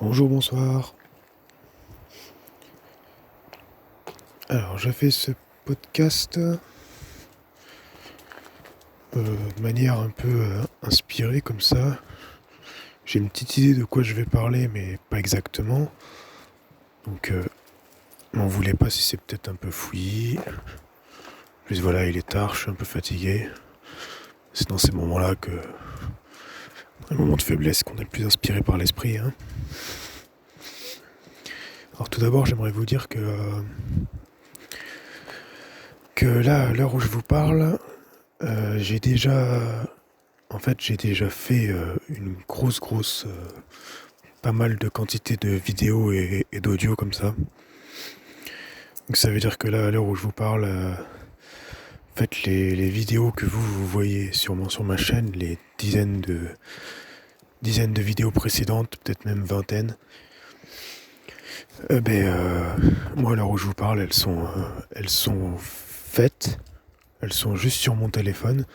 Bonjour, bonsoir. Alors, je fais ce podcast de manière un peu inspirée comme ça. J'ai une petite idée de quoi je vais parler, mais pas exactement. Donc, m'en voulez pas si c'est peut-être un peu fouillis. En plus, voilà, il est tard, je suis un peu fatigué. C'est dans ces moments-là que, dans les moments de faiblesse, qu'on est le plus inspiré par l'esprit, hein. Alors, tout d'abord, j'aimerais vous dire que là, à l'heure où je vous parle, j'ai déjà fait une grosse, pas mal de quantité de vidéos et d'audio comme ça. Donc ça veut dire que là, à l'heure où je vous parle, en fait, les vidéos que vous voyez sûrement sur ma chaîne, les dizaines de vidéos précédentes, peut-être même vingtaines, moi, à l'heure où je vous parle, elles sont faites, elles sont juste sur mon téléphone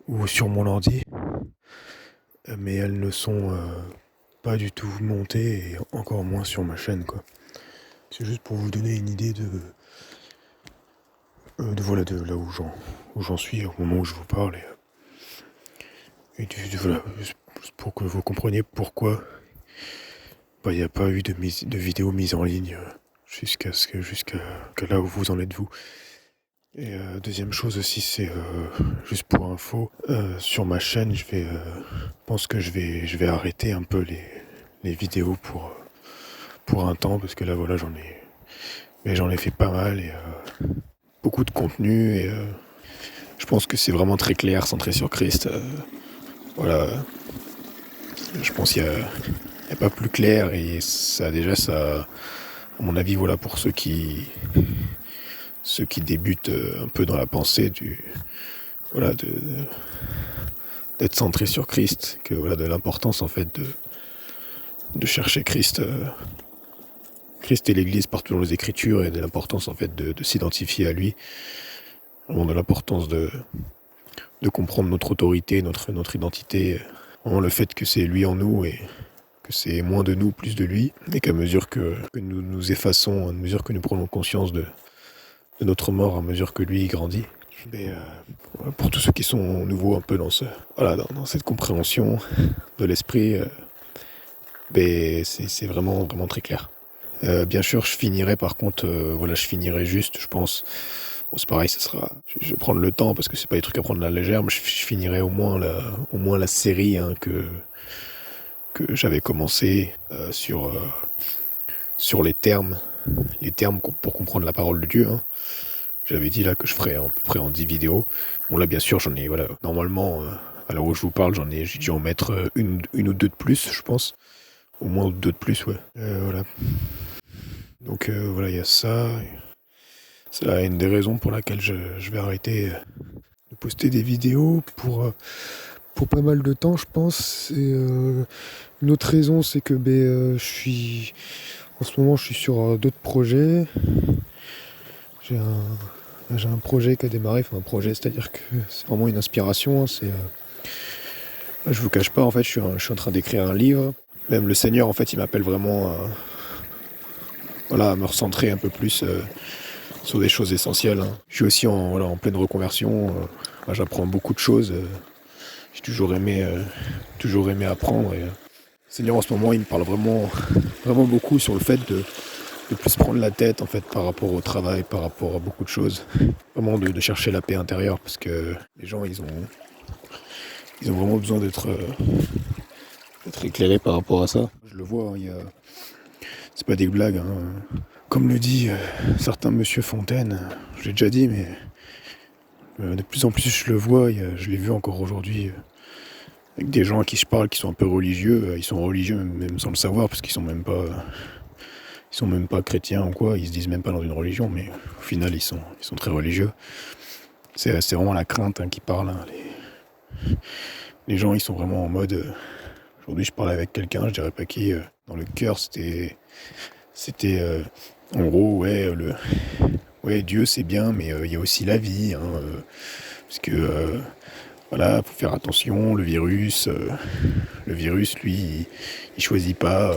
ou sur mon ordi, mais elles ne sont pas du tout montées et encore moins sur ma chaîne, quoi. C'est juste pour vous donner une idée de là où j'en suis au moment où je vous parle. Voilà, juste pour que vous compreniez pourquoi il n'y a pas eu de vidéo mise en ligne jusqu'à là où vous en êtes vous. Et deuxième chose aussi, c'est juste pour info, sur ma chaîne, pense que je vais arrêter un peu les vidéos pour un temps, parce que là voilà, j'en ai fait pas mal et beaucoup de contenu et je pense que c'est vraiment très clair, centré sur Christ. Voilà, je pense qu'il y a pas plus clair et ça, à mon avis, voilà, pour ceux qui débutent un peu dans la pensée voilà, d'être centré sur Christ, que voilà, de l'importance en fait de chercher Christ, Christ et l'Église partout dans les Écritures et de l'importance en fait de s'identifier à lui, vraiment de l'importance de comprendre notre autorité, notre identité, vraiment le fait que c'est lui en nous et que c'est moins de nous, plus de lui, et qu'à mesure que nous nous effaçons, à mesure que nous prenons conscience de notre mort, à mesure que lui grandit. Mais pour tous ceux qui sont nouveaux un peu dans cette compréhension de l'esprit, c'est vraiment très clair. Bien sûr, je finirai par contre, je finirai juste, je pense. Bon, c'est pareil, je vais prendre le temps parce que c'est pas des trucs à prendre à la légère, mais je finirai au moins la série hein, que j'avais commencé sur les termes pour comprendre la parole de Dieu. Hein. J'avais dit là que je ferais à peu près en 10 vidéos. Bon là bien sûr j'en ai, voilà, normalement, à l'heure où je vous parle, j'ai dû en mettre une ou deux de plus, je pense. Au moins deux de plus, ouais. Voilà. Donc voilà, il y a ça. C'est là une des raisons pour laquelle je vais arrêter de poster des vidéos pour pas mal de temps, je pense. Et une autre raison, c'est que en ce moment, je suis sur d'autres projets. J'ai un projet qui a démarré, enfin un projet, c'est-à-dire que c'est vraiment une inspiration. Hein, je vous cache pas, en fait, je suis en train d'écrire un livre. Même le Seigneur, en fait, il m'appelle vraiment à me recentrer un peu plus sur des choses essentielles. Hein. Je suis aussi en pleine reconversion. J'apprends beaucoup de choses. J'ai toujours aimé apprendre. Et, le Seigneur, en ce moment, il me parle vraiment beaucoup sur le fait de plus prendre la tête en fait par rapport au travail, par rapport à beaucoup de choses. Vraiment de chercher la paix intérieure parce que les gens ils ont vraiment besoin d'être éclairés par rapport à ça. Je le vois, hein, c'est pas des blagues. Hein. Comme le dit certain monsieur Fontaine, je l'ai déjà dit, mais de plus en plus je le vois, je l'ai vu encore aujourd'hui, avec des gens à qui je parle qui sont un peu religieux, ils sont religieux même sans le savoir parce qu'ils sont même pas. Ils sont même pas chrétiens ou quoi, ils se disent même pas dans une religion, mais au final ils sont très religieux. C'est vraiment la crainte hein, qui parle. Hein. Les gens ils sont vraiment en mode. Aujourd'hui je parlais avec quelqu'un, je dirais pas qui, dans le cœur c'était en gros ouais Dieu c'est bien, mais il y a aussi la vie, hein, parce que Voilà, faut faire attention, le virus, lui, il choisit pas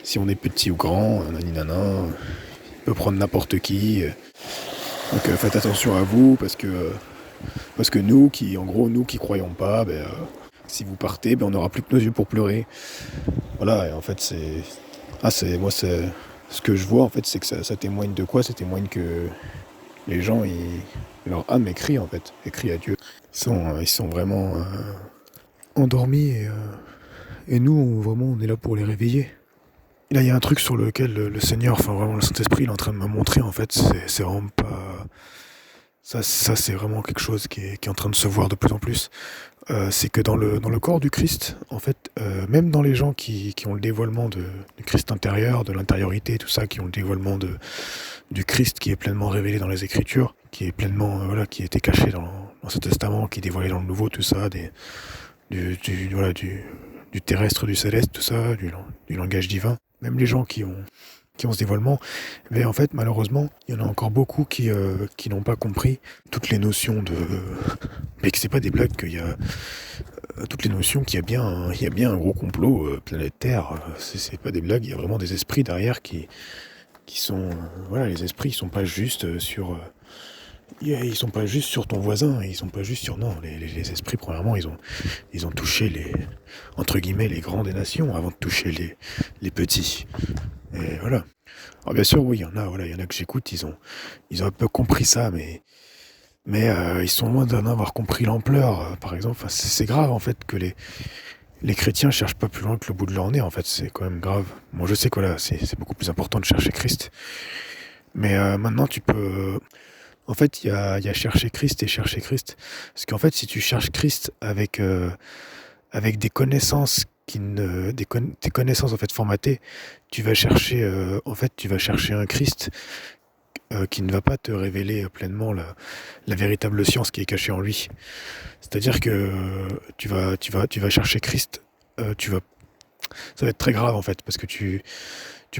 si on est petit ou grand, naninana, il peut prendre n'importe qui. Donc faites attention à vous, parce que nous qui croyons pas, si vous partez, on n'aura plus que nos yeux pour pleurer. Voilà, et en fait, ce que je vois, en fait, c'est que ça témoigne de quoi? Ça témoigne que les gens, leur âme écrit, en fait, écrit à Dieu. Ils sont vraiment endormis, et nous, on est là pour les réveiller. Et là, il y a un truc sur lequel le Seigneur, enfin vraiment le Saint-Esprit, il est en train de me montrer, en fait, c'est vraiment pas... Ça c'est vraiment quelque chose qui est en train de se voir de plus en plus. C'est que dans le corps du Christ, en fait, même dans les gens qui ont le dévoilement du Christ intérieur, de l'intériorité, tout ça, qui ont le dévoilement du Christ qui est pleinement révélé dans les Écritures, qui est pleinement, qui a été caché dans ce testament, qui est dévoilé dans le Nouveau, tout ça, du terrestre, du céleste, tout ça, du langage divin. Même les gens qui ont ce dévoilement, mais en fait, malheureusement, il y en a encore beaucoup qui n'ont pas compris toutes les notions mais que c'est pas des blagues, qu'il y a toutes les notions qu'il y a bien un gros complot planétaire. C'est pas des blagues, il y a vraiment des esprits derrière qui sont... les esprits, ils sont pas juste ils sont pas juste sur ton voisin, ils sont pas juste sur... Non, les esprits, premièrement, ils ont touché entre guillemets, les grands des nations avant de toucher les petits. Et voilà. Alors bien sûr, oui, il y en a que j'écoute, ils ont un peu compris ça, mais ils sont loin d'en avoir compris l'ampleur. Par exemple, c'est grave en fait que les chrétiens cherchent pas plus loin que le bout de leur nez. En fait, c'est quand même grave. Moi, je sais que c'est beaucoup plus important de chercher Christ. Mais maintenant, tu peux. En fait, il y a chercher Christ et chercher Christ. Parce qu'en fait, si tu cherches Christ avec des connaissances des connaissances en fait formatées, tu vas chercher un Christ qui ne va pas te révéler pleinement la véritable science qui est cachée en lui. C'est-à-dire que tu vas chercher Christ, ça va être très grave en fait, parce que tu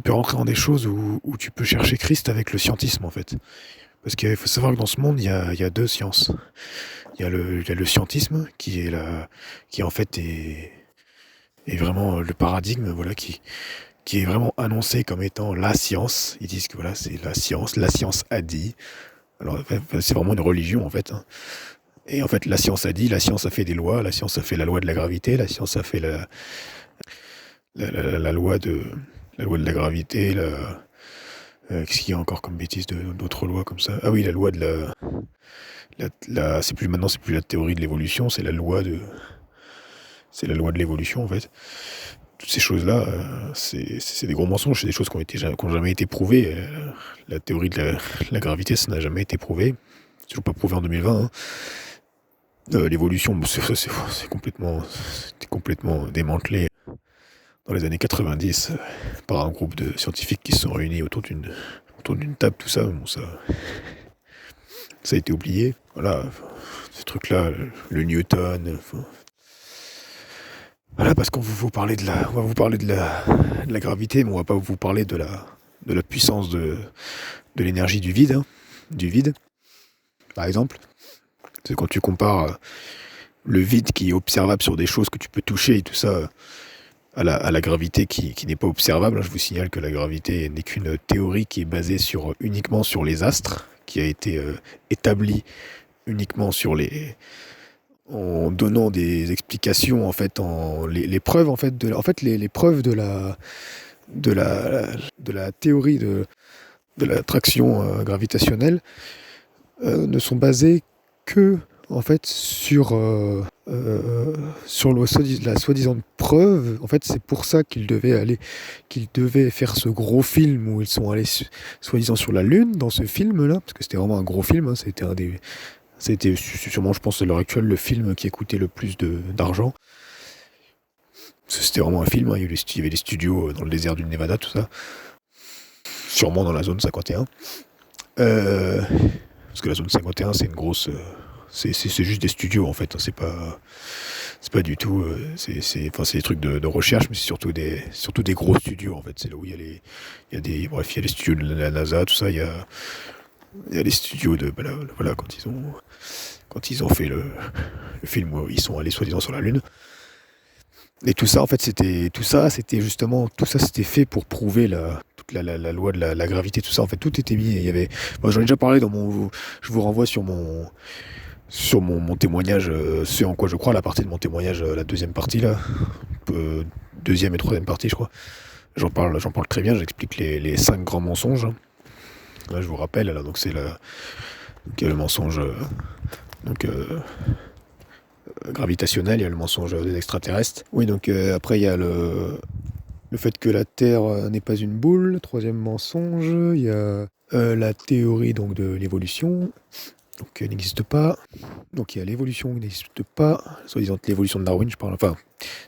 peux rentrer dans des choses où tu peux chercher Christ avec le scientisme en fait. Parce qu'il faut savoir que dans ce monde, il y a deux sciences. Il y a le scientisme qui en fait est vraiment le paradigme, qui est vraiment annoncé comme étant la science. Ils disent que c'est la science a dit. Alors c'est vraiment une religion en fait. Hein. Et en fait la science a dit, la science a fait des lois, la science a fait la loi de la gravité, la science a fait la loi de la gravité, qu'est-ce qu'il y a encore comme bêtises d'autres lois comme ça? Ah oui, la loi de c'est plus la théorie de l'évolution, c'est la loi de l'évolution en fait. Toutes ces choses-là, c'est des gros mensonges, c'est des choses qui ont jamais été prouvées. La théorie de la gravité, ça n'a jamais été prouvé. C'est toujours pas prouvé en 2020. Hein. L'évolution, c'est complètement démantelé dans les années 90 par un groupe de scientifiques qui se sont réunis autour d'une table, tout ça. Bon, ça a été oublié. Voilà, ce truc-là, le Newton. Voilà, parce qu'on va vous parler de la gravité, mais on va pas vous parler de la puissance de l'énergie du vide, hein, par exemple. C'est quand tu compares le vide qui est observable sur des choses que tu peux toucher et tout ça, à la gravité qui n'est pas observable. Je vous signale que la gravité n'est qu'une théorie qui est basée uniquement sur les astres, qui a été établie uniquement en donnant des explications en fait, les preuves en fait les preuves de la théorie de l'attraction gravitationnelle ne sont basées que en fait sur la soi-disant preuve. En fait, c'est pour ça qu'ils devaient faire ce gros film où ils sont allés soi-disant sur la Lune dans ce film-là, parce que c'était vraiment un gros film. Hein, c'était sûrement, je pense, à l'heure actuelle, le film qui a coûté le plus d'argent. C'était vraiment un film. Hein, il y avait des studios dans le désert du Nevada, tout ça. Sûrement dans la zone 51. Parce que la zone 51, c'est une grosse... c'est juste des studios, en fait. Hein, c'est pas du tout... c'est des trucs de recherche, mais c'est surtout des gros studios, en fait. C'est là où il y a les studios de la NASA, tout ça. Il y a les studios de... quand quand ils ont fait le film où ils sont allés soi-disant sur la Lune. Et tout ça, en fait, c'était fait pour prouver toute la loi de la gravité, tout ça. En fait, tout était mis. Il y avait, bon, j'en ai déjà parlé je vous renvoie sur mon témoignage, ce en quoi je crois, la partie de mon témoignage, la deuxième partie là, deuxième et troisième partie, je crois. J'en parle très bien. J'explique les 5 grands mensonges. Là, je vous rappelle, là, donc il y a le mensonge gravitationnel, il y a le mensonge des extraterrestres. Oui, donc après il y a le fait que la Terre n'est pas une boule. Troisième mensonge, il y a la théorie donc de l'évolution, donc elle n'existe pas. Donc il y a l'évolution qui n'existe pas, soi-disant l'évolution de Darwin, je parle. Enfin,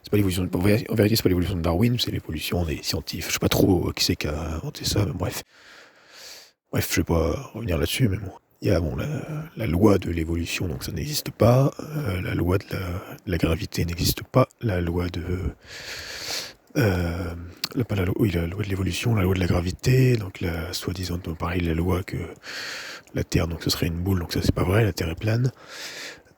c'est pas l'évolution. En vérité, c'est pas l'évolution de Darwin, c'est l'évolution des scientifiques. Je sais pas trop qui c'est qui a inventé ça, mais bref. Bref, je vais pas revenir là-dessus, mais bon. Il y a la loi de l'évolution, donc ça n'existe pas. La loi de la gravité n'existe pas. La loi de... la loi de l'évolution, la loi de la gravité, donc soi-disant, pareil, la loi que la Terre, donc ce serait une boule, donc ça c'est pas vrai, la Terre est plane.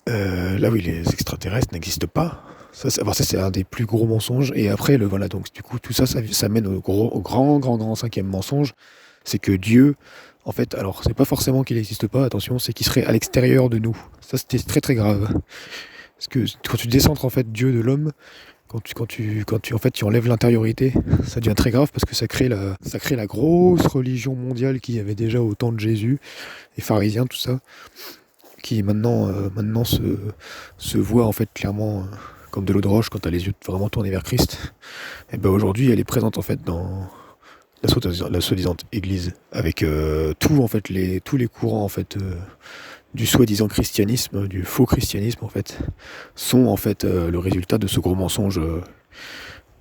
Là oui, les extraterrestres n'existent pas. Ça c'est un des plus gros mensonges. Et après, voilà, donc du coup, tout ça mène au grand cinquième mensonge. C'est que Dieu, en fait, alors c'est pas forcément qu'il n'existe pas, attention, c'est qu'il serait à l'extérieur de nous. Ça c'était très très grave. Parce que quand tu décentres en fait Dieu de l'homme, quand tu en fait tu enlèves l'intériorité, ça devient très grave parce que ça crée la grosse religion mondiale qu'il y avait déjà au temps de Jésus, les pharisiens, tout ça, qui maintenant se voit en fait clairement comme de l'eau de roche quand tu as les yeux vraiment tournés vers Christ. Et ben aujourd'hui elle est présente en fait dans la soi-disant église, avec tous les courants en fait du soi-disant christianisme, du faux christianisme en fait, sont en fait le résultat de ce gros mensonge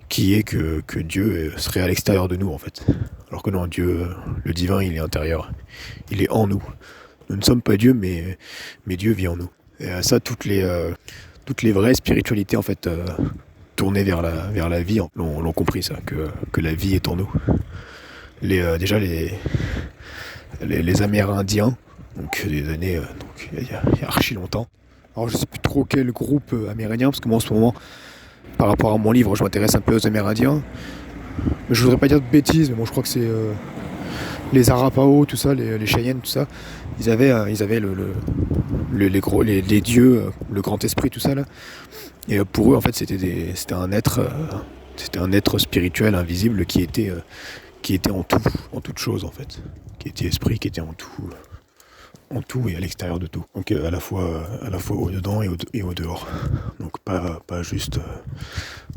qui est que Dieu serait à l'extérieur de nous en fait. Alors que non, Dieu, le divin, il est intérieur, il est en nous. Nous ne sommes pas Dieu, mais Dieu vit en nous. Et à ça, toutes les vraies spiritualités en fait tournées vers la vie l'ont compris ça, que la vie est en nous. Déjà les Amérindiens, donc des années, il y a archi longtemps. Alors je sais plus trop quel groupe amérindien, parce que moi en ce moment, par rapport à mon livre, je m'intéresse un peu aux Amérindiens. Mais je voudrais pas dire de bêtises, mais bon, je crois que c'est les Arapaho, tout ça, les Cheyennes, tout ça. Ils avaient les dieux, le grand esprit, tout ça là. Et pour eux, en fait, c'était un être spirituel, invisible, qui était en tout, en toute chose en fait, qui était esprit, qui était en tout et à l'extérieur de tout. Donc à la fois au dedans et au dehors. Donc pas juste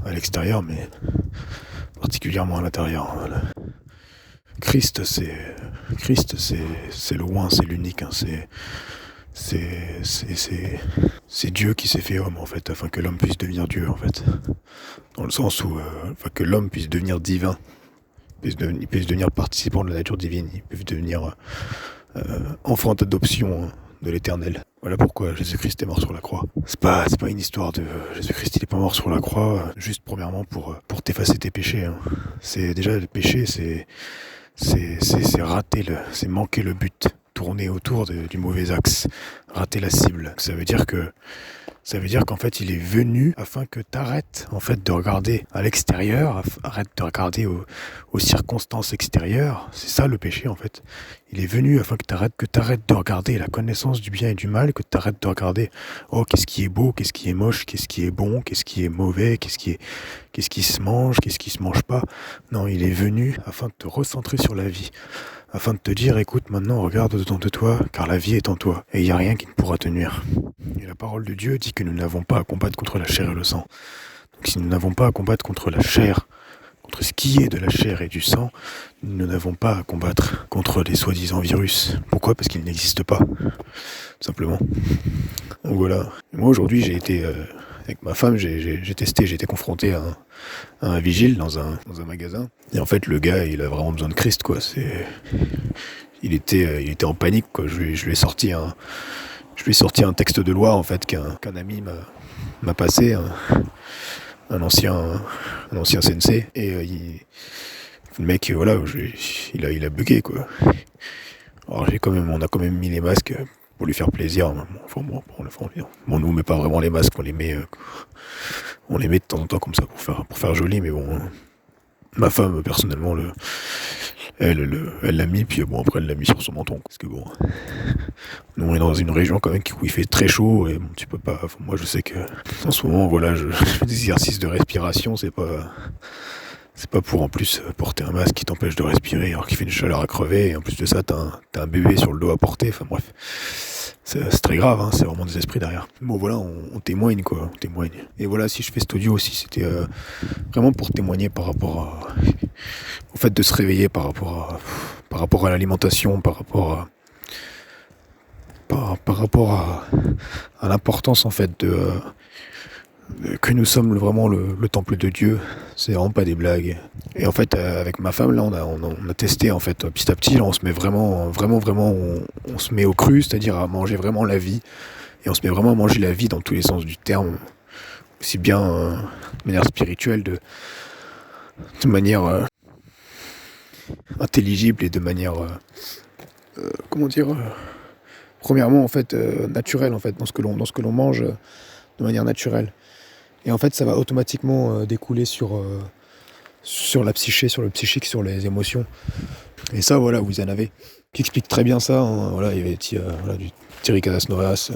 à l'extérieur, mais particulièrement à l'intérieur. Voilà. Christ, c'est loin, c'est l'unique. Hein, c'est Dieu qui s'est fait homme en fait, afin que l'homme puisse devenir Dieu en fait, dans le sens où, afin que l'homme puisse devenir divin. Ils peuvent devenir participants de la nature divine, ils peuvent devenir enfants d'adoption de l'éternel. Voilà pourquoi Jésus-Christ est mort sur la croix. C'est pas une histoire de Jésus-Christ, il est pas mort sur la croix, juste premièrement pour t'effacer tes péchés. Hein. C'est déjà le péché, c'est rater c'est manquer le but, tourner autour du mauvais axe, rater la cible. Ça veut dire qu'en fait il est venu afin que t'arrêtes en fait de regarder à l'extérieur, arrête de regarder aux circonstances extérieures. C'est ça le péché en fait. Il est venu afin que t'arrêtes de regarder la connaissance du bien et du mal, que t'arrêtes de regarder qu'est-ce qui est beau, qu'est-ce qui est moche, qu'est-ce qui est bon, qu'est-ce qui est mauvais, qu'est-ce qui se mange, qu'est-ce qui se mange pas. Non, il est venu afin de te recentrer sur la vie. Afin de te dire, écoute, maintenant regarde au-dedans de toi, car la vie est en toi, et il n'y a rien qui ne pourra te nuire. Et la parole de Dieu dit que nous n'avons pas à combattre contre la chair et le sang. Donc si nous n'avons pas à combattre contre la chair, contre ce qui est de la chair et du sang, nous n'avons pas à combattre contre les soi-disant virus. Pourquoi ? Parce qu'ils n'existent pas, tout simplement. Donc voilà. Et moi aujourd'hui j'ai été... avec ma femme, j'ai été confronté à un vigile dans un magasin. Et en fait, le gars, il a vraiment besoin de Christ, quoi. Il était en panique, quoi. Je lui ai sorti un texte de loi, en fait, qu'un ami m'a passé, un ancien sensei. Et le mec, voilà, il a bugué, quoi. Alors on a quand même mis les masques pour lui faire plaisir. On nous met pas vraiment les masques, on les met de temps en temps comme ça pour faire joli, mais bon. Ma femme, personnellement, elle l'a mis, puis bon, après, elle l'a mis sur son menton. Parce que bon, nous, on est dans une région quand même où il fait très chaud, et bon, tu peux pas. Enfin, moi, je sais que, en ce moment, voilà, je fais des exercices de respiration, c'est pas pour en plus porter un masque qui t'empêche de respirer alors qu'il fait une chaleur à crever, et en plus de ça, t'as un bébé sur le dos à porter, enfin bref. C'est très grave, hein, c'est vraiment des esprits derrière. Bon voilà, on témoigne quoi, on témoigne. Et voilà, si je fais cet audio aussi, c'était vraiment pour témoigner par rapport au fait de se réveiller, par rapport à l'alimentation, par rapport à l'importance en fait que nous sommes vraiment le temple de Dieu. C'est vraiment pas des blagues. Et en fait, avec ma femme, là, on a testé, en fait, petit à petit, là, on se met vraiment, on se met au cru, c'est-à-dire à manger vraiment la vie. Et on se met vraiment à manger la vie dans tous les sens du terme. Aussi bien de manière spirituelle, de manière intelligible et de manière, premièrement, en fait, naturelle, en fait, dans ce que l'on mange de manière naturelle. Et en fait, ça va automatiquement découler sur la psyché, sur le psychique, sur les émotions. Et ça, voilà, vous en avez. Qui explique très bien ça. Hein. Voilà, il y avait du Thierry Casasnovas,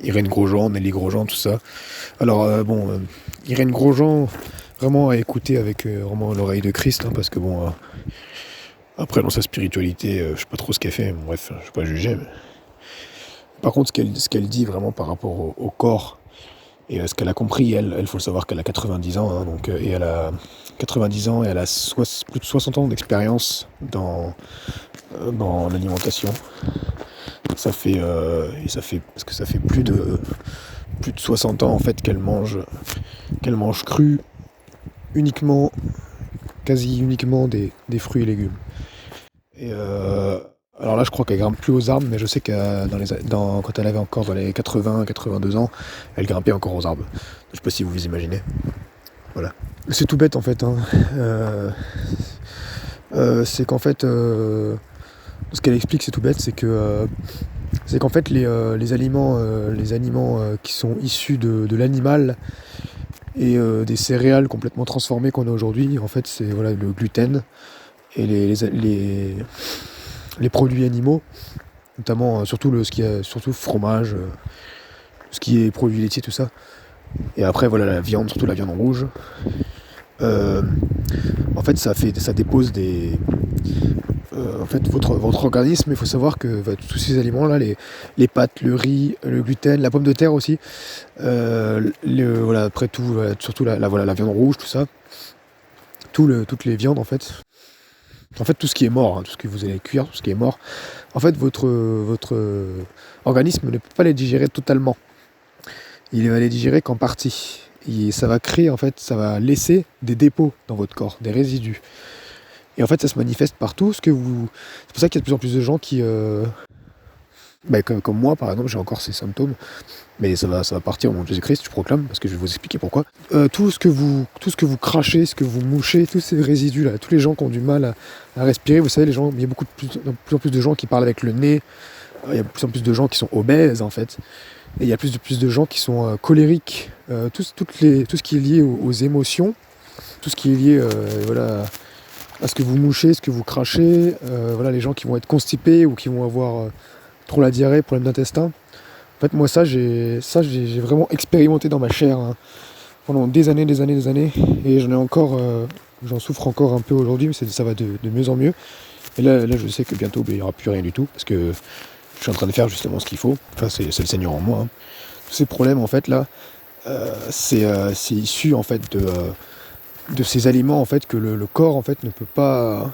Irène Grosjean, Nelly Grosjean, tout ça. Alors, Irène Grosjean, vraiment à écouter avec vraiment l'oreille de Christ, hein, parce que bon, après, dans sa spiritualité, je sais pas trop ce qu'elle fait, bon, bref, je vais pas juger. Mais... Par contre, ce qu'elle dit vraiment par rapport au corps, et ce qu'elle a compris, elle faut le savoir qu'elle a 90 ans, hein, donc, et elle a 90 ans et elle a plus de 60 ans d'expérience dans l'alimentation. Ça fait parce que ça fait plus de 60 ans en fait qu'elle mange cru quasi uniquement des fruits et légumes. Et alors là, je crois qu'elle grimpe plus aux arbres, mais je sais que quand elle avait encore dans les 82 ans, elle grimpait encore aux arbres. Je sais pas si vous vous imaginez. Voilà. C'est tout bête en fait. Hein. C'est qu'en fait, ce qu'elle explique, c'est tout bête, c'est qu'en fait les aliments qui sont issus de l'animal et des céréales complètement transformées qu'on a aujourd'hui, en fait, c'est voilà le gluten et les produits animaux, notamment surtout fromage, ce qui est produits laitiers, tout ça. Et après voilà la viande, surtout la viande en rouge. En fait ça dépose des en fait votre organisme. Il faut savoir que tous ces aliments là, les pâtes, le riz, le gluten, la pomme de terre aussi, voilà, après tout, surtout la viande rouge, tout ça, toutes les viandes en fait, tout ce qui est mort, hein, tout ce que vous allez cuire, tout ce qui est mort, en fait votre organisme ne peut pas les digérer totalement. Il va les digérer qu'en partie. Et ça va créer, en fait, ça va laisser des dépôts dans votre corps, des résidus. Et en fait, ça se manifeste partout. C'est pour ça qu'il y a de plus en plus de gens qui... comme moi, par exemple, j'ai encore ces symptômes. Mais ça va partir au nom de Jésus-Christ, je proclame, parce que je vais vous expliquer pourquoi. Tout ce que vous crachez, ce que vous mouchez, tous ces résidus-là, tous les gens qui ont du mal à respirer, vous savez, il y a de plus en plus de gens qui parlent avec le nez. Il y a de plus en plus de gens qui sont obèses, en fait. Et il y a plus de gens qui sont colériques, tout ce qui est lié aux émotions, tout ce qui est lié à ce que vous mouchez, ce que vous crachez, les gens qui vont être constipés ou qui vont avoir trop la diarrhée, problème d'intestin. En fait, moi, j'ai vraiment expérimenté dans ma chair hein, pendant des années, et j'en souffre encore un peu aujourd'hui, mais ça va de mieux en mieux. Et là, je sais que bientôt, il n'y aura plus rien du tout, parce que je suis en train de faire justement ce qu'il faut. Enfin, c'est le Seigneur en moi. Hein. Tous ces problèmes, en fait, là, c'est issu, en fait, de ces aliments, en fait, que le corps, en fait, ne peut pas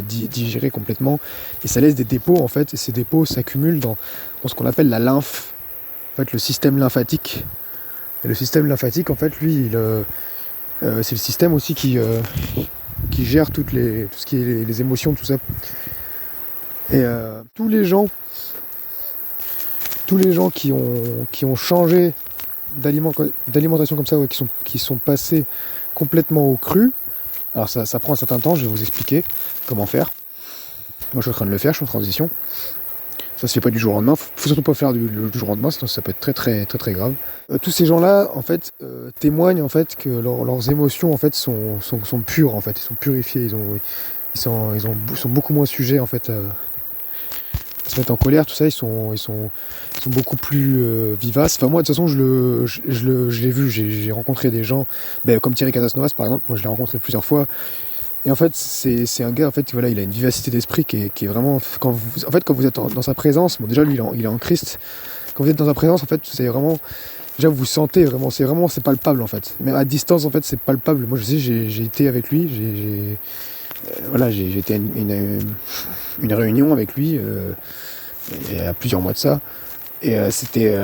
digérer complètement. Et ça laisse des dépôts, en fait, et ces dépôts s'accumulent dans ce qu'on appelle la lymphe. En fait, le système lymphatique. Et le système lymphatique, en fait, lui, c'est le système aussi qui gère tout ce qui est les émotions, tout ça. Et tous les gens qui ont changé d'alimentation comme ça, ouais, qui sont passés complètement au cru, alors ça prend un certain temps, je vais vous expliquer comment faire. Moi je suis en train de le faire, je suis en transition. Ça se fait pas du jour au lendemain. Faut surtout pas faire du jour au lendemain, sinon ça peut être très grave. Tous ces gens-là, en fait, témoignent en fait que leurs émotions en fait sont pures en fait. Ils sont purifiés. Ils sont beaucoup moins sujets en fait à se mettre en colère. Tout ça, ils sont beaucoup plus vivaces. Enfin moi, de toute façon, je l'ai vu. J'ai rencontré des gens, comme Thierry Catasnovas par exemple. Moi, je l'ai rencontré plusieurs fois. Et en fait, c'est un gars, en fait, voilà, il a une vivacité d'esprit qui est vraiment... Quand vous êtes dans sa présence, bon déjà lui, il est en Christ. Quand vous êtes dans sa présence, en fait, c'est vraiment... Déjà, vous sentez vraiment, c'est palpable, en fait. Mais à distance, en fait, c'est palpable. Moi, je sais, j'ai été avec lui, j'ai été à une réunion avec lui, il y a plusieurs mois de ça. Et c'était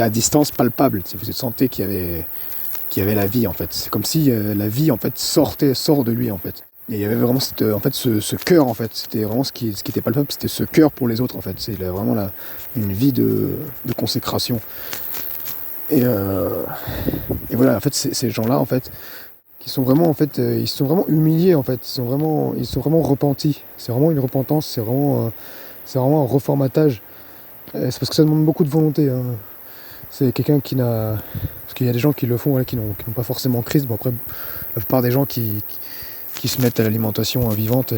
à distance palpable. Vous sentez qu'il y avait la vie en fait. C'est comme si la vie en fait sort de lui en fait. Et il y avait vraiment ce cœur en fait. C'était vraiment ce qui était palpable, c'était ce cœur pour les autres en fait. C'est vraiment une vie de consécration. Et voilà en fait ces gens-là en fait qui sont vraiment en fait ils sont vraiment humiliés en fait. Ils sont vraiment repentis. C'est vraiment une repentance. C'est vraiment un reformatage. C'est parce que ça demande beaucoup de volonté. Hein. C'est quelqu'un qui n'a... Parce qu'il y a des gens qui le font, qui n'ont pas forcément Christ. Bon, après, la plupart des gens qui se mettent à l'alimentation vivante,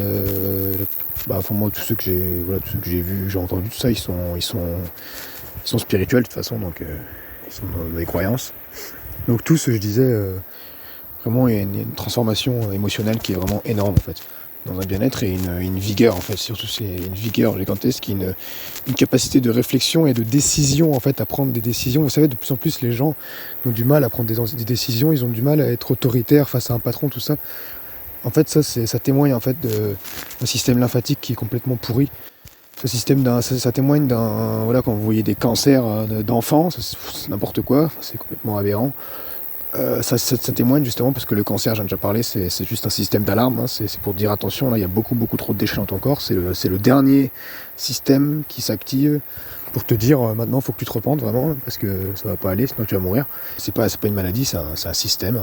moi, tous ceux que j'ai vus, j'ai entendu, tout ça, ils sont spirituels de toute façon, donc ils sont dans des croyances. Donc tous, je disais, vraiment, il y a une transformation émotionnelle qui est vraiment énorme, en fait. Dans un bien-être et une vigueur en fait, surtout c'est une vigueur gigantesque, une capacité de réflexion et de décision en fait, à prendre des décisions. Vous savez, de plus en plus les gens ont du mal à prendre des décisions, ils ont du mal à être autoritaires face à un patron, tout ça. En fait ça témoigne en fait d'un système lymphatique qui est complètement pourri. Ce système ça témoigne d'un voilà, quand vous voyez des cancers d'enfants, c'est n'importe quoi, c'est complètement aberrant. Ça témoigne justement parce que le cancer, j'en ai déjà parlé, c'est juste un système d'alarme, hein, c'est pour dire attention, là il y a beaucoup trop de déchets dans ton corps, c'est le dernier système qui s'active pour te dire maintenant il faut que tu te repentes vraiment parce que ça va pas aller, sinon tu vas mourir. C'est pas une maladie, c'est un système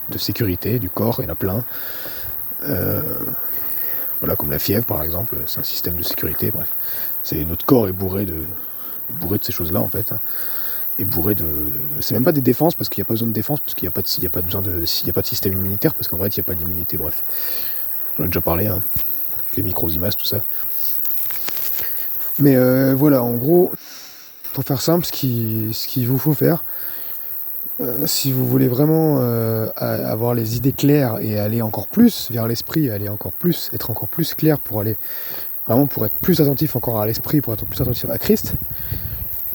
de sécurité du corps, il y en a plein. Voilà, comme la fièvre par exemple, c'est un système de sécurité, bref. Notre corps est bourré de ces choses-là en fait. Hein. Est bourré c'est même pas des défenses parce qu'il n'y a pas besoin de défense, parce qu'il n'y a pas de système immunitaire, parce qu'en vrai il n'y a pas d'immunité, bref. J'en ai déjà parlé, hein, avec les microsimas, tout ça. Mais voilà, en gros, pour faire simple, ce qu'il vous faut faire, si vous voulez vraiment avoir les idées claires et aller encore plus vers l'esprit, être encore plus clair pour être plus attentif encore à l'esprit, pour être plus attentif à Christ,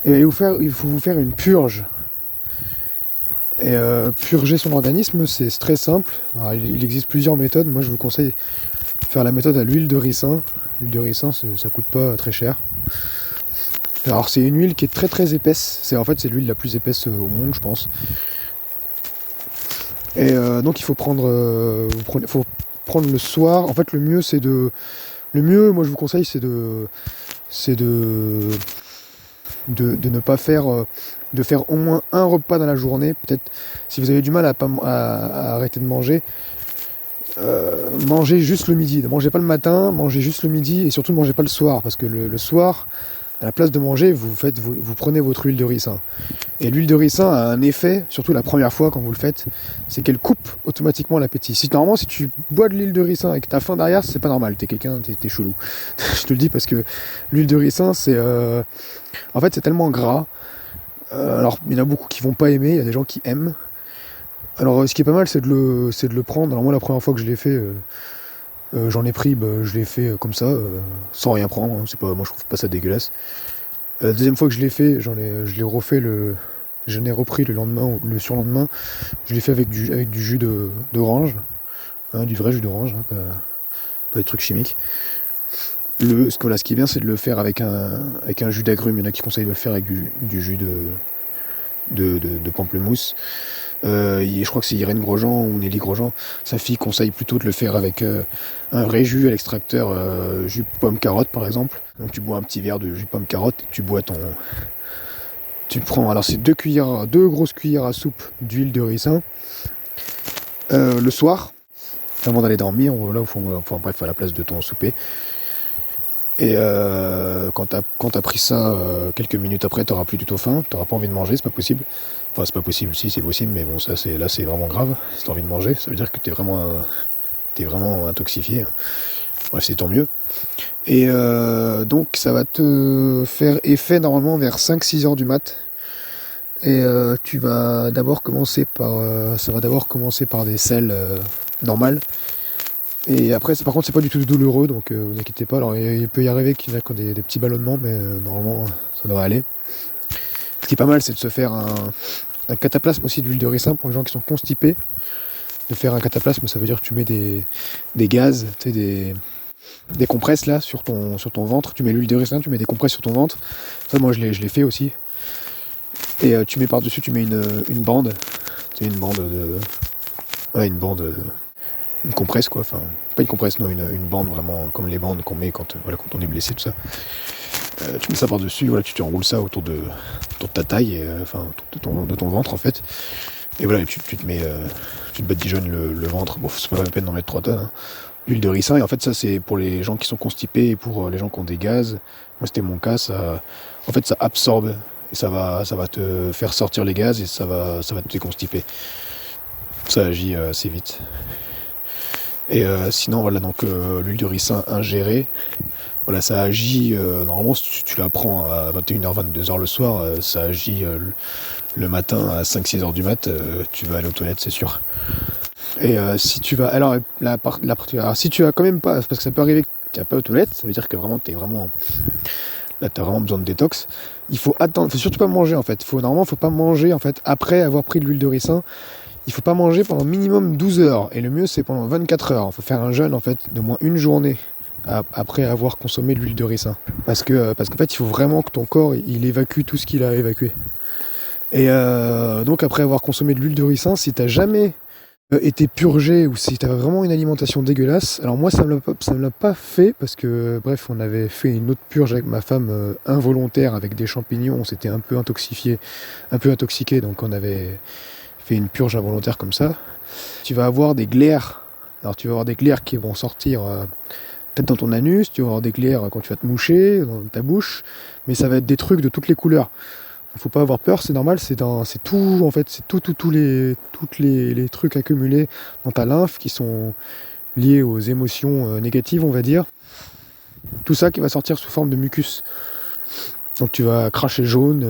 et il faut vous faire une purge. Et purger son organisme, c'est très simple. Alors, il existe plusieurs méthodes. Moi, je vous conseille de faire la méthode à l'huile de ricin. L'huile de ricin, ça coûte pas très cher. Alors, c'est une huile qui est très épaisse. C'est l'huile la plus épaisse au monde, je pense. Et donc, il faut prendre le soir. En fait, le mieux, moi, je vous conseille, c'est de ne pas faire, de faire au moins un repas dans la journée. Peut-être si vous avez du mal à arrêter de manger, mangez juste le midi. Ne mangez pas le matin, mangez juste le midi et surtout ne mangez pas le soir parce que le soir, à la place de manger, vous prenez votre huile de ricin. Et l'huile de ricin a un effet, surtout la première fois quand vous le faites, c'est qu'elle coupe automatiquement l'appétit. Normalement, si tu bois de l'huile de ricin et que t'as faim derrière, c'est pas normal, t'es chelou. Je te le dis parce que l'huile de ricin, c'est tellement gras. Alors, il y en a beaucoup qui vont pas aimer, il y a des gens qui aiment. Alors, ce qui est pas mal, c'est de le prendre. Alors moi, la première fois que je l'ai fait, j'en ai pris, je l'ai fait comme ça, sans rien prendre. Hein. Moi, je trouve pas ça dégueulasse. La deuxième fois que je l'ai fait, j'en ai repris le lendemain ou le surlendemain. Je l'ai fait avec du jus d'orange, hein, du vrai jus d'orange, hein, pas des trucs chimiques. Ce qui est bien, c'est de le faire avec un jus d'agrumes. Il y en a qui conseillent de le faire avec du jus de pamplemousse. Je crois que c'est Irène Grosjean ou Nelly Grosjean. Sa fille conseille plutôt de le faire avec un vrai jus à l'extracteur, jus pomme-carotte par exemple. Donc tu bois un petit verre de jus pomme-carotte et tu bois tu prends, alors c'est 2 grosses cuillères à soupe d'huile de ricin le soir, avant d'aller dormir, là, bref, à la place de ton souper. Et quand t'as pris ça, quelques minutes après, t'auras plus du tout faim, t'auras pas envie de manger, c'est pas possible. Enfin, c'est pas possible, si c'est possible, mais bon, là c'est vraiment grave. Si t'as envie de manger, ça veut dire que t'es vraiment intoxifié. Bref, c'est tant mieux. Et donc ça va te faire effet normalement vers 5-6 heures du mat. Et tu vas d'abord commencer par des selles normales. Et après, par contre, c'est pas du tout douloureux, donc vous inquiétez pas. Alors, il peut y arriver qu'il y en a des petits ballonnements, mais normalement, ça devrait aller. Ce qui est pas mal, c'est de se faire un cataplasme aussi d'huile de ricin pour les gens qui sont constipés. De faire un cataplasme, ça veut dire que tu mets des gaz, tu sais, des compresses là sur ton ventre. Tu mets l'huile de ricin, tu mets des compresses sur ton ventre. Ça, moi, je l'ai fait aussi. Et tu mets par-dessus, tu mets une bande. C'est une bande de... Ouais, une compresse quoi, enfin pas une compresse, non, une bande vraiment comme les bandes qu'on met quand on est blessé, tout ça. Tu mets ça par dessus, voilà, tu te enroules ça autour de ta taille, et, enfin de ton ventre en fait. Et voilà, tu te badigeonnes le ventre. Bon, c'est pas la peine d'en mettre 3 tonnes. Hein. L'huile de ricin, et en fait ça c'est pour les gens qui sont constipés et pour les gens qui ont des gaz. Moi c'était mon cas, ça absorbe et ça va te faire sortir les gaz et ça va te déconstiper. Ça agit assez vite. Et sinon, voilà, donc l'huile de ricin ingérée, voilà, ça agit, normalement, si tu la prends à 21h, 22h le soir, ça agit le matin à 5-6 heures du mat, tu vas aller aux toilettes, c'est sûr. Et si tu vas, alors, si tu as quand même pas, parce que ça peut arriver que tu n'as pas aux toilettes, ça veut dire que vraiment, là, tu as vraiment besoin de détox. Il faut attendre, faut surtout pas manger, en fait. Normalement, faut pas manger, en fait, après avoir pris de l'huile de ricin. Il faut pas manger pendant minimum 12 heures. Et le mieux, c'est pendant 24 heures. Il faut faire un jeûne, en fait, de moins une journée après avoir consommé de l'huile de ricin. Parce qu'en fait, il faut vraiment que ton corps, il évacue tout ce qu'il a évacué. Et donc, après avoir consommé de l'huile de ricin, si t'as jamais été purgé ou si t'as vraiment une alimentation dégueulasse, alors moi, ça me l'a pas fait parce que, bref, on avait fait une autre purge avec ma femme involontaire avec des champignons. On s'était un peu intoxiqué, donc on avait fait une purge involontaire comme ça, tu vas avoir des glaires. Alors tu vas avoir des glaires qui vont sortir peut-être dans ton anus, tu vas avoir des glaires quand tu vas te moucher, dans ta bouche, mais ça va être des trucs de toutes les couleurs. Il faut pas avoir peur, c'est normal, c'est tout, en fait, c'est tous les trucs accumulés dans ta lymphe qui sont liés aux émotions négatives, on va dire. Tout ça qui va sortir sous forme de mucus. Donc tu vas cracher jaune,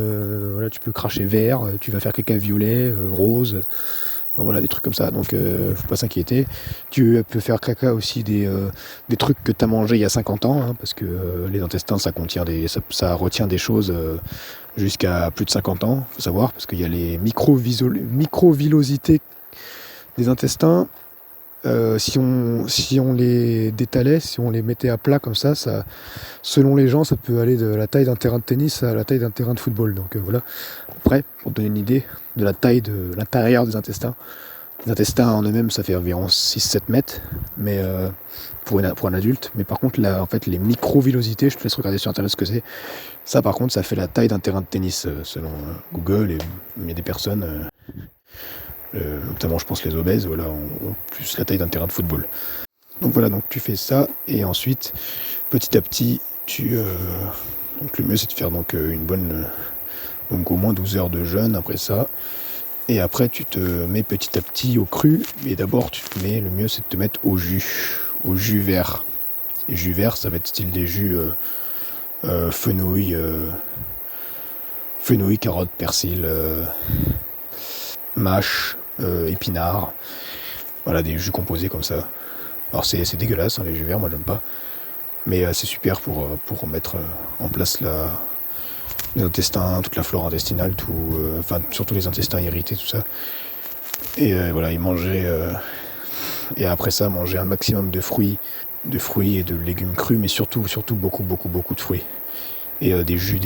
voilà, tu peux cracher vert, tu vas faire caca violet, rose, voilà, des trucs comme ça. Donc faut pas s'inquiéter. Tu peux faire caca aussi des trucs que tu as mangé il y a 50 ans, hein, parce que les intestins ça retient des choses jusqu'à plus de 50 ans, faut savoir, parce qu'il y a les microvillosités des intestins. Si on les détalait, si on les mettait à plat comme ça, selon les gens, ça peut aller de la taille d'un terrain de tennis à la taille d'un terrain de football. Donc voilà. Après, pour donner une idée de la taille de l'intérieur des intestins. Les intestins en eux-mêmes, ça fait environ 6-7 mètres, mais pour un adulte. Mais par contre, en fait, les microvillosités, je te laisse regarder sur internet ce que c'est. Ça, par contre, ça fait la taille d'un terrain de tennis, selon Google. Et il y a des personnes... notamment je pense les obèses, voilà, ont plus la taille d'un terrain de football. Donc voilà, donc tu fais ça, et ensuite, petit à petit, donc le mieux c'est de faire donc une bonne, donc au moins 12 heures de jeûne après ça, et après tu te mets petit à petit au cru, et d'abord le mieux c'est de te mettre au jus vert. Et jus vert, ça va être style des jus fenouil, carotte, persil, mâche, épinards, voilà, des jus composés comme ça. Alors c'est dégueulasse, hein, les jus verts, moi j'aime pas, mais c'est super pour mettre en place les intestins, toute la flore intestinale, enfin surtout les intestins irrités, tout ça. Et voilà, et après ça manger un maximum de fruits et de légumes crus, mais surtout beaucoup de fruits. Et des jus,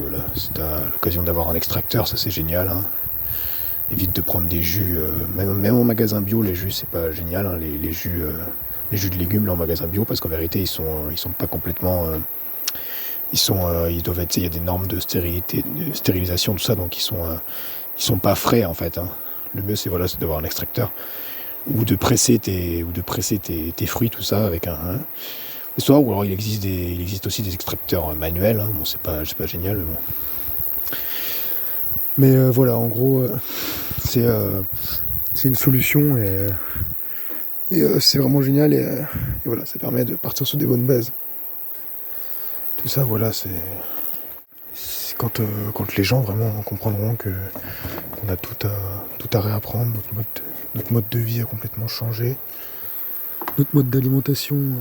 voilà. Si t'as l'occasion d'avoir un extracteur, ça c'est génial, hein. Évite de prendre des jus, même en magasin bio, les jus c'est pas génial, hein, les jus de légumes là en magasin bio, parce qu'en vérité ils sont pas complètement, ils doivent être, il y a des normes de stérilité, de stérilisation, tout ça, donc ils sont pas frais en fait, hein. Le mieux c'est d'avoir un extracteur ou de presser tes fruits, tout ça avec soit, ou alors il existe aussi des extracteurs manuels, hein. Bon, c'est pas génial, mais bon. Mais voilà, en gros, c'est une solution et c'est vraiment génial et voilà, ça permet de partir sur des bonnes bases. Tout ça, voilà, c'est quand les gens vraiment comprendront qu'on a tout à réapprendre, notre mode de vie a complètement changé, notre mode d'alimentation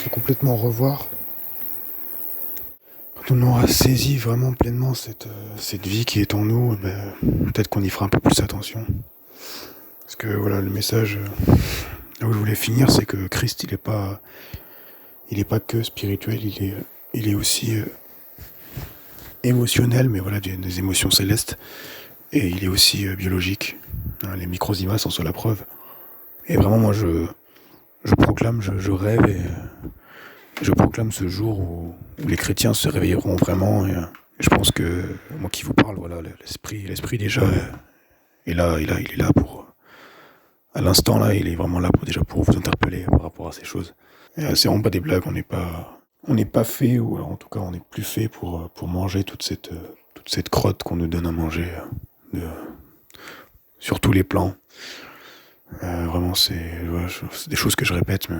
à complètement revoir. Quand on aura saisi vraiment pleinement cette vie qui est en nous, peut-être qu'on y fera un peu plus attention. Parce que voilà, le message là où je voulais finir, c'est que Christ, il est pas que spirituel, il est aussi émotionnel, mais voilà, des émotions célestes, et il est aussi biologique. Hein, les microzymas en sont la preuve. Et vraiment, moi, je proclame, je rêve et je proclame ce jour où les chrétiens se réveilleront vraiment. Et je pense que moi qui vous parle, voilà, l'esprit déjà est là, il est là pour, à l'instant là, il est vraiment là pour vous interpeller par rapport à ces choses. Et c'est vraiment pas des blagues, on n'est pas fait, ou alors en tout cas on n'est plus fait pour manger toute cette crotte qu'on nous donne à manger sur tous les plans. Vraiment, c'est des choses que je répète, mais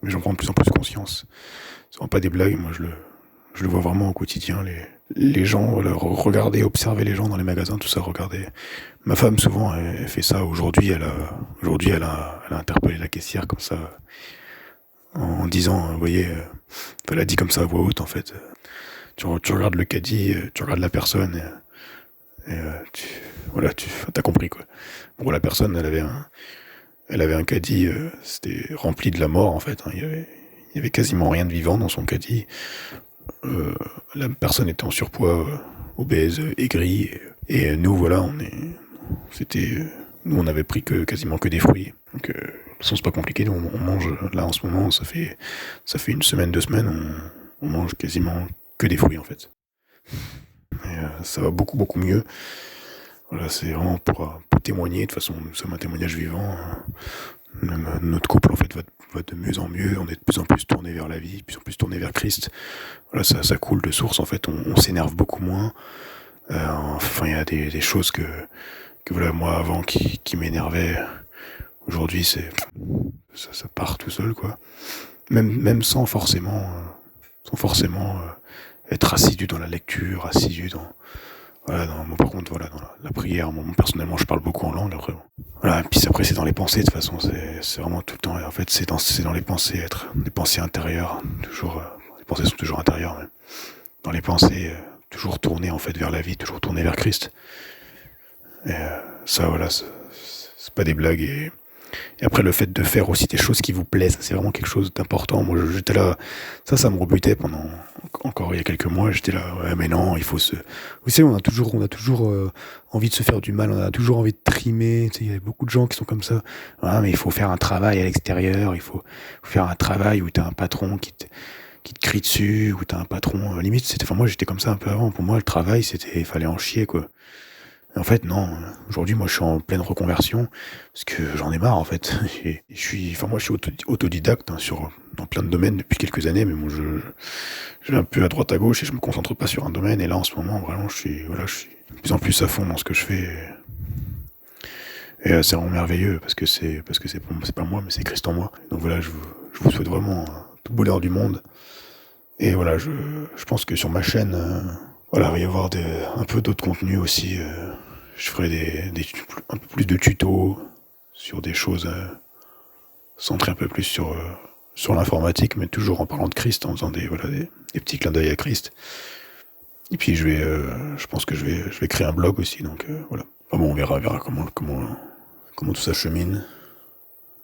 j'en prends de plus en plus conscience. C'est vraiment pas des blagues, moi je le vois vraiment au quotidien. Les gens, voilà, regarder, observer les gens dans les magasins, tout ça, regarder. Ma femme, souvent, elle fait ça. Aujourd'hui, elle a interpellé la caissière comme ça, en disant, vous voyez, elle a dit comme ça à voix haute, en fait. Tu regardes le caddie, tu regardes la personne, et voilà, t'as compris, quoi. Bon, la personne, elle avait un caddie, c'était rempli de la mort, en fait. Hein. Il y avait quasiment rien de vivant dans son caddie. La personne était en surpoids, obèse, aigrie, et nous, voilà, nous, on avait pris quasiment que des fruits. Donc, de toute façon, c'est pas compliqué. Nous, on mange, là, en ce moment, ça fait une semaine, 2 semaines, on mange quasiment que des fruits, en fait. Et ça va beaucoup, beaucoup mieux. Voilà, c'est vraiment pour témoigner. De toute façon, nous sommes un témoignage vivant. Même notre couple, en fait, va de mieux en mieux. On est de plus en plus tourné vers la vie, de plus en plus tourné vers Christ. Voilà, ça coule de source, en fait. On s'énerve beaucoup moins. Enfin, il y a des choses que voilà, moi, avant, qui m'énervaient. Aujourd'hui, ça part tout seul, quoi. Même sans forcément être assidu dans la lecture, assidu dans... Voilà, par contre, voilà, dans la prière, moi, personnellement, je parle beaucoup en langue, après, bon. Voilà, et puis après, c'est dans les pensées, de toute façon, c'est vraiment tout le temps, et en fait, c'est dans les pensées, des pensées intérieures, toujours, les pensées sont toujours intérieures, mais dans les pensées, toujours tourner, en fait, vers la vie, toujours tourner vers Christ. Et ça, voilà, c'est pas des blagues, et après, le fait de faire aussi des choses qui vous plaisent, c'est vraiment quelque chose d'important. Moi, j'étais là, ça me rebutait encore il y a quelques mois. J'étais là, ouais, mais non, il faut se... Vous savez, on a toujours envie de se faire du mal, on a toujours envie de trimer. Tu sais, il y a beaucoup de gens qui sont comme ça. Ah, mais il faut faire un travail à l'extérieur, il faut faire un travail où t'as un patron qui te crie dessus, où t'as un patron... limite, moi, j'étais comme ça un peu avant. Pour moi, le travail, il fallait en chier, quoi. En fait, non. Aujourd'hui, moi, je suis en pleine reconversion parce que j'en ai marre, en fait. Moi, je suis autodidacte dans plein de domaines depuis quelques années, mais bon, je vais un peu à droite à gauche et je me concentre pas sur un domaine. Et là, en ce moment, vraiment, je suis de plus en plus à fond dans ce que je fais. Et c'est vraiment merveilleux parce que c'est pas moi, mais c'est Christ en moi. Donc voilà, je vous souhaite vraiment tout le bonheur du monde. Et voilà, je pense que sur ma chaîne, voilà, il va y avoir un peu d'autres contenus aussi. Je ferai un peu plus de tutos sur des choses centrées un peu plus sur l'informatique, mais toujours en parlant de Christ, en faisant des petits clins d'œil à Christ. Et puis je pense que je vais créer un blog aussi, donc voilà. Enfin bon, on verra comment tout ça chemine. De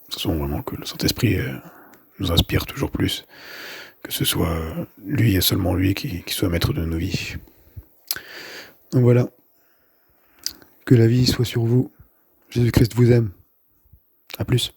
toute façon, vraiment que le Saint-Esprit nous inspire toujours plus, que ce soit lui et seulement lui qui soit maître de nos vies. Donc voilà. Que la vie soit sur vous. Jésus-Christ vous aime. À plus.